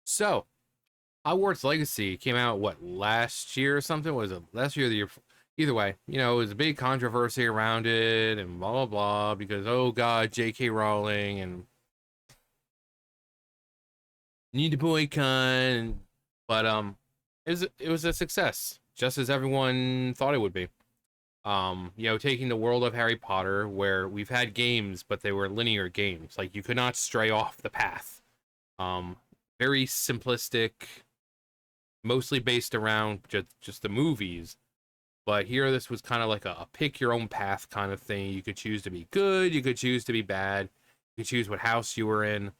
So, Hogwarts Legacy came out what last year or something? Was it last year or the year? Either way, it was a big controversy around it and blah blah blah because oh god, J.K. Rowling and need to boycott. But it was a success, just as everyone thought it would be. Taking the world of Harry Potter, where we've had games, but they were linear games, like you could not stray off the path. Um, Very simplistic, mostly based around just the movies. But here, this was kind of like a pick your own path kind of thing. You could choose to be good, you could choose to be bad, you could choose what house you were in.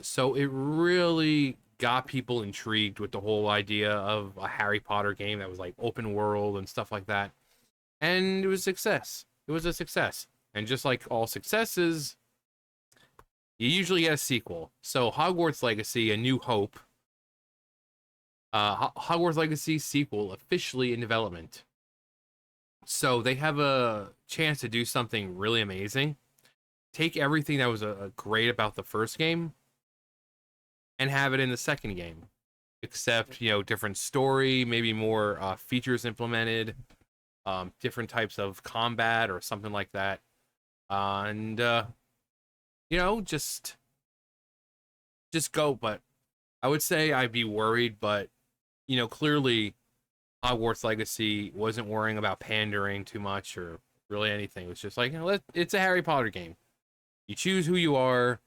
So it really got people intrigued with the whole idea of a Harry Potter game that was like open world and stuff like that. And it was a success. It was a success. And just like all successes, you usually get a sequel. So Hogwarts Legacy, A New Hope, Hogwarts Legacy sequel officially in development. So they have a chance to do something really amazing. Take everything that was great about the first game and have it in the second game, except different story, maybe more features implemented, different types of combat or something like that, and just go. But I would say I'd be worried, but clearly Hogwarts Legacy wasn't worrying about pandering too much or really anything. It was just like, it's a Harry Potter game. You choose who you are.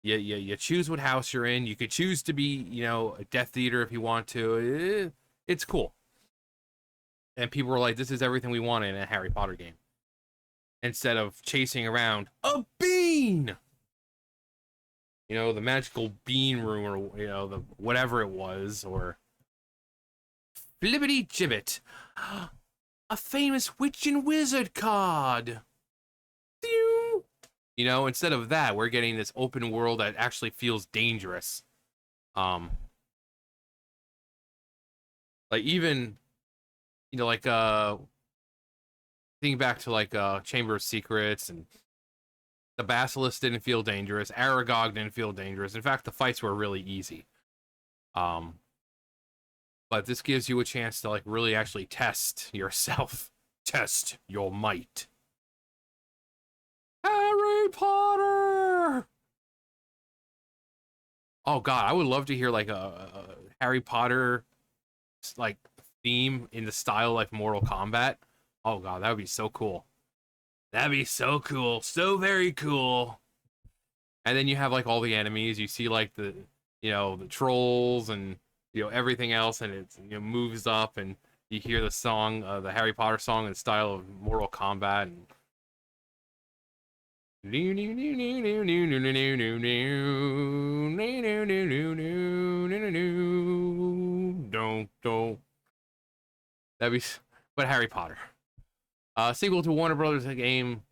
You choose what house you're in. You could choose to be, a Death Eater if you want to. It's cool. And people were like, this is everything we want in a Harry Potter game. Instead of chasing around a bean. The magical bean room or, the whatever it was, or Flippity Gibbet. A famous witch and wizard card. Instead of that, we're getting this open world that actually feels dangerous. Like even, like think back to like Chamber of Secrets, and the Basilisk didn't feel dangerous. Aragog didn't feel dangerous. In fact, the fights were really easy. But this gives you a chance to like really actually test yourself, test your might. Harry Potter. Oh god, I would love to hear like a Harry Potter like theme in the style like Mortal Kombat. Oh god, that would be so cool. That'd be so cool, so very cool. And then you have like all the enemies. You see like the trolls and everything else, and it moves up, and you hear the song, the Harry Potter song in the style of Mortal Kombat. And don't that'd be, but Harry Potter. Sequel to Warner Brothers game,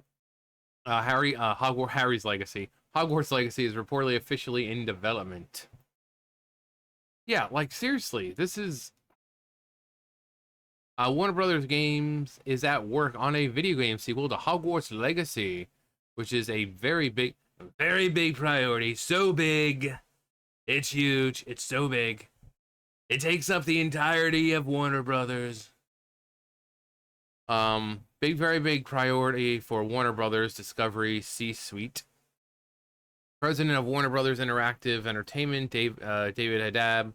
Harry's Legacy. Hogwarts Legacy is reportedly officially in development. Yeah, like seriously, this is Warner Brothers Games is at work on a video game sequel to Hogwarts Legacy, which is a very big priority. So big, it's huge. It's so big. It takes up the entirety of Warner Brothers. Very big priority for Warner Brothers Discovery C-suite. President of Warner Brothers Interactive Entertainment, David Haddad,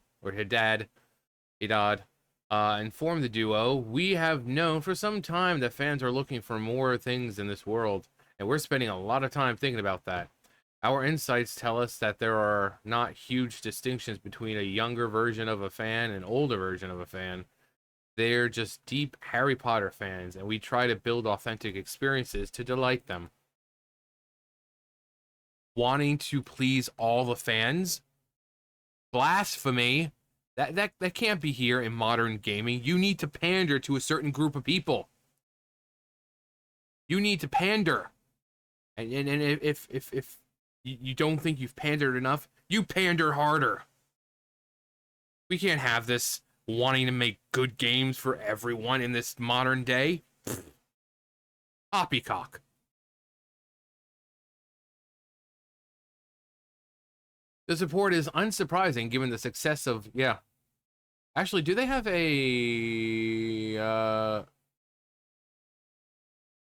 informed the duo, "We have known for some time that fans are looking for more things in this world, and we're spending a lot of time thinking about that. Our insights tell us that there are not huge distinctions between a younger version of a fan and an older version of a fan. They're just deep Harry Potter fans, and we try to build authentic experiences to delight them." Wanting to please all the fans? Blasphemy. That can't be here in modern gaming. You need to pander to a certain group of people. You need to pander. And if you don't think you've pandered enough, you pander harder. We can't have this wanting to make good games for everyone in this modern day. Poppycock. The support is unsurprising given the success of, yeah. Actually, do they have a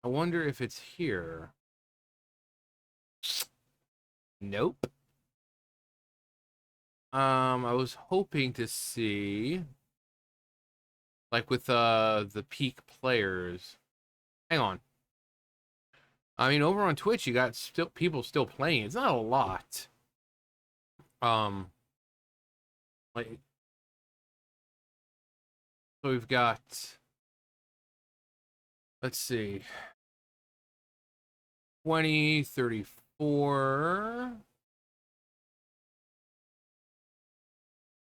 I wonder if it's here. Nope. I was hoping to see like with the peak players. Hang on. I mean, over on Twitch, you got still people still playing. It's not a lot. Um, like so we've got. Let's see, 20, 34.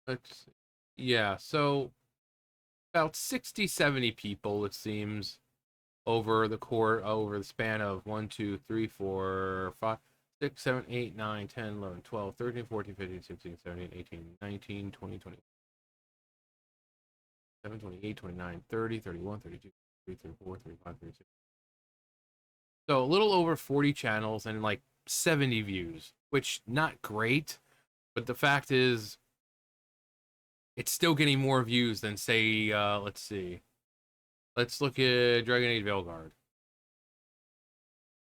Let's see. Yeah, so about 60, 70 people it seems over the span of 1, 2, 3, 4, 5, 6, 7, 8, 9, 10, 11, 12, 13, 14, 15, 16, 17, 18, 19, 20, 20. 7, 28, 29, 30, 31, 32, 33, 34, 35, 36. So a little over 40 channels and like 70 views, which not great, but the fact is it's still getting more views than say let's see. Let's look at Dragon Age Veilguard.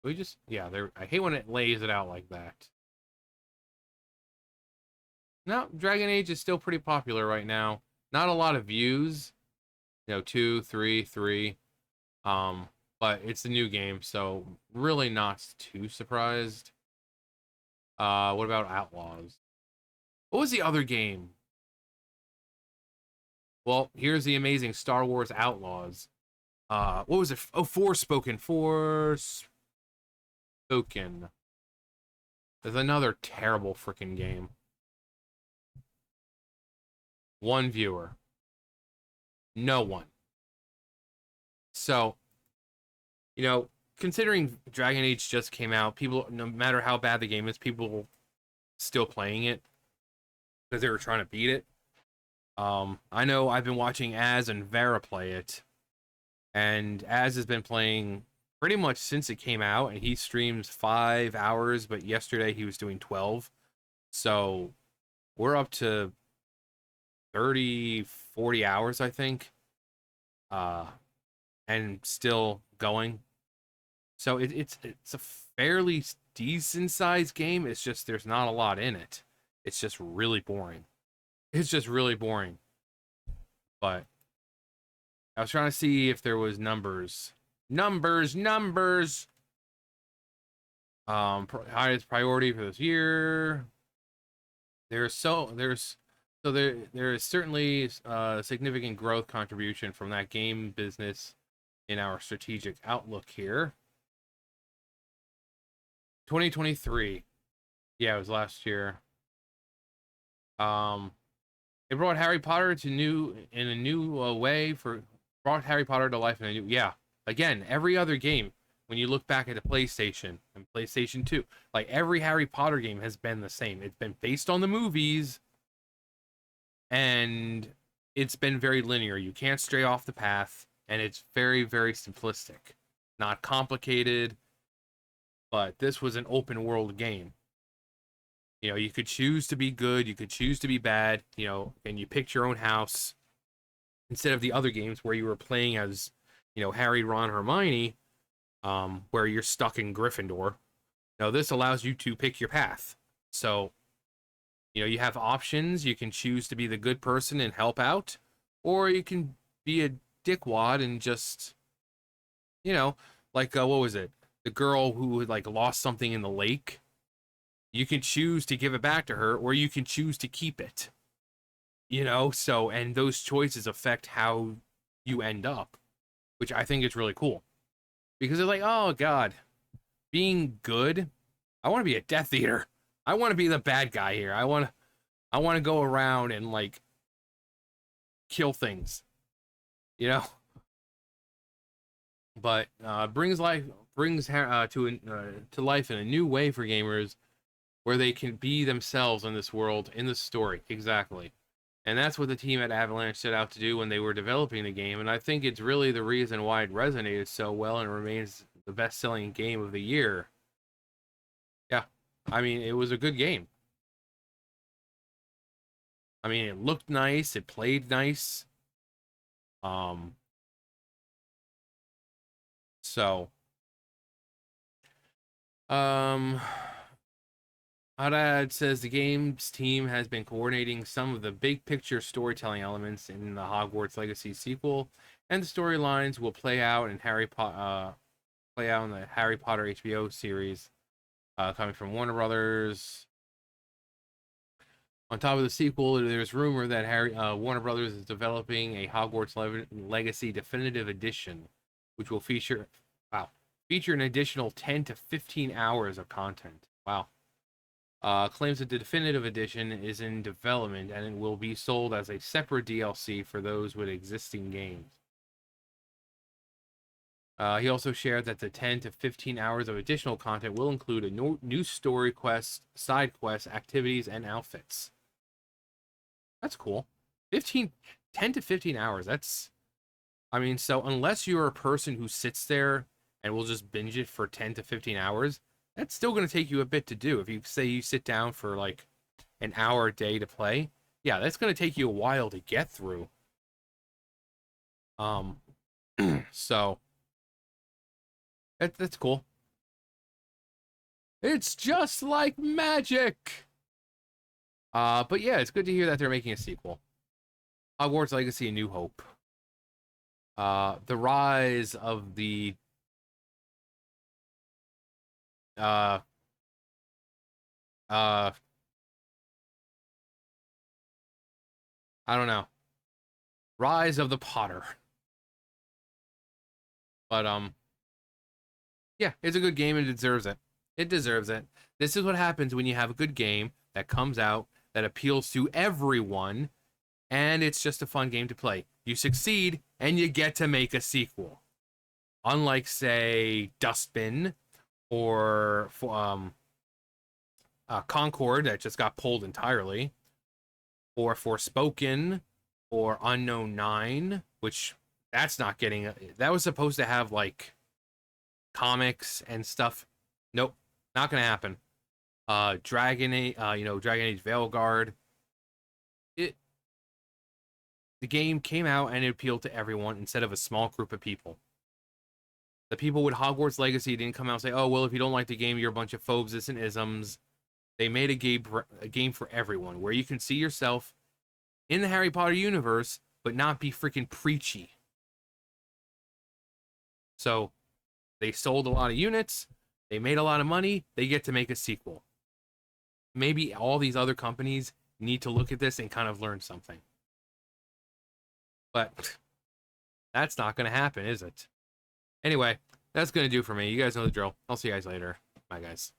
We just yeah, there I hate when it lays it out like that. No, Dragon Age is still pretty popular right now. Not a lot of views, you know, two, three, three. Um, but it's a new game, so really not too surprised. What about Outlaws? What was the other game? Well, here's the amazing Star Wars Outlaws. What was it? Oh, Forspoken. Forspoken. There's another terrible freaking game. One viewer. No one. So, you know, considering Dragon Age just came out, people, no matter how bad the game is, people still playing it because they were trying to beat it. I know I've been watching Az and Vera play it, and Az has been playing pretty much since it came out, and he streams 5 hours, but yesterday he was doing 12. So we're up to 30, 40 hours, I think, uh, and still going. So it's a fairly decent sized game. It's just there's not a lot in it. It's just really boring. It's just really boring. But I was trying to see if there was numbers. Numbers. Highest priority for this year. There is certainly significant growth contribution from that game business in our strategic outlook here. 2023. Yeah, it was last year. Um, it brought Harry Potter to new in a new way for brought Harry Potter to life in a new yeah. Again, every other game when you look back at the PlayStation and PlayStation 2, like every Harry Potter game has been the same. It's been based on the movies and it's been very linear. You can't stray off the path and it's very very simplistic. Not complicated, but this was an open world game. You know, you could choose to be good, you could choose to be bad, you know, and you picked your own house instead of the other games where you were playing as, you know, Harry, Ron, Hermione, where you're stuck in Gryffindor. Now, this allows you to pick your path. So, you know, you have options. You can choose to be the good person and help out, or you can be a dickwad and just, you know, like, what was it? The girl who had, like, lost something in the lake. You can choose to give it back to her, or you can choose to keep it. You know, so, and those choices affect how you end up, which I think is really cool. Because they're like, oh, God, being good, I want to be a Death Eater. I want to be the bad guy here. I want to go around and, like, kill things, you know? But to life in a new way for gamers where they can be themselves in this world, in this story. Exactly. And that's what the team at Avalanche set out to do when they were developing the game. And I think it's really the reason why it resonated so well and remains the best-selling game of the year. Yeah. I mean, it was a good game. I mean, it looked nice, it played nice. Um, so, um, Haddad says the game's team has been coordinating some of the big picture storytelling elements in the Hogwarts Legacy sequel, and the storylines will play out in the Harry Potter HBO series coming from Warner Brothers. On top of the sequel, there's rumor that Warner Brothers is developing a Legacy Definitive Edition, which will feature an additional 10 to 15 hours of content. Wow. Claims that the definitive edition is in development and it will be sold as a separate DLC for those with existing games. He also shared that the 10 to 15 hours of additional content will include a new story quest, side quests, activities, and outfits. That's cool. 10 to 15 hours. I mean, so unless you're a person who sits there and will just binge it for 10 to 15 hours, that's still going to take you a bit to do. If you say you sit down for like an hour a day to play, yeah, that's going to take you a while to get through. Um, so that's cool. It's just like magic. But yeah, it's good to hear that they're making a sequel. Hogwarts Legacy: A New Hope. The rise of the uh uh I don't know. Rise of the Potter. But yeah, it's a good game and it deserves it. It deserves it. This is what happens when you have a good game that comes out that appeals to everyone and it's just a fun game to play. You succeed and you get to make a sequel. Unlike say Dustbin or Concord that just got pulled entirely, or Forspoken, or Unknown 9, which that's not getting. That was supposed to have like comics and stuff. Nope, not gonna happen. Dragon Age, Dragon Age Veilguard. It the game came out and it appealed to everyone instead of a small group of people. The people with Hogwarts Legacy didn't come out and say, "Oh well, if you don't like the game, you're a bunch of phobes and isms." They made a game for everyone where you can see yourself in the Harry Potter universe, but not be freaking preachy. So they sold a lot of units, they made a lot of money, they get to make a sequel. Maybe all these other companies need to look at this and kind of learn something. But that's not going to happen, is it? Anyway, that's going to do for me. You guys know the drill. I'll see you guys later. Bye, guys.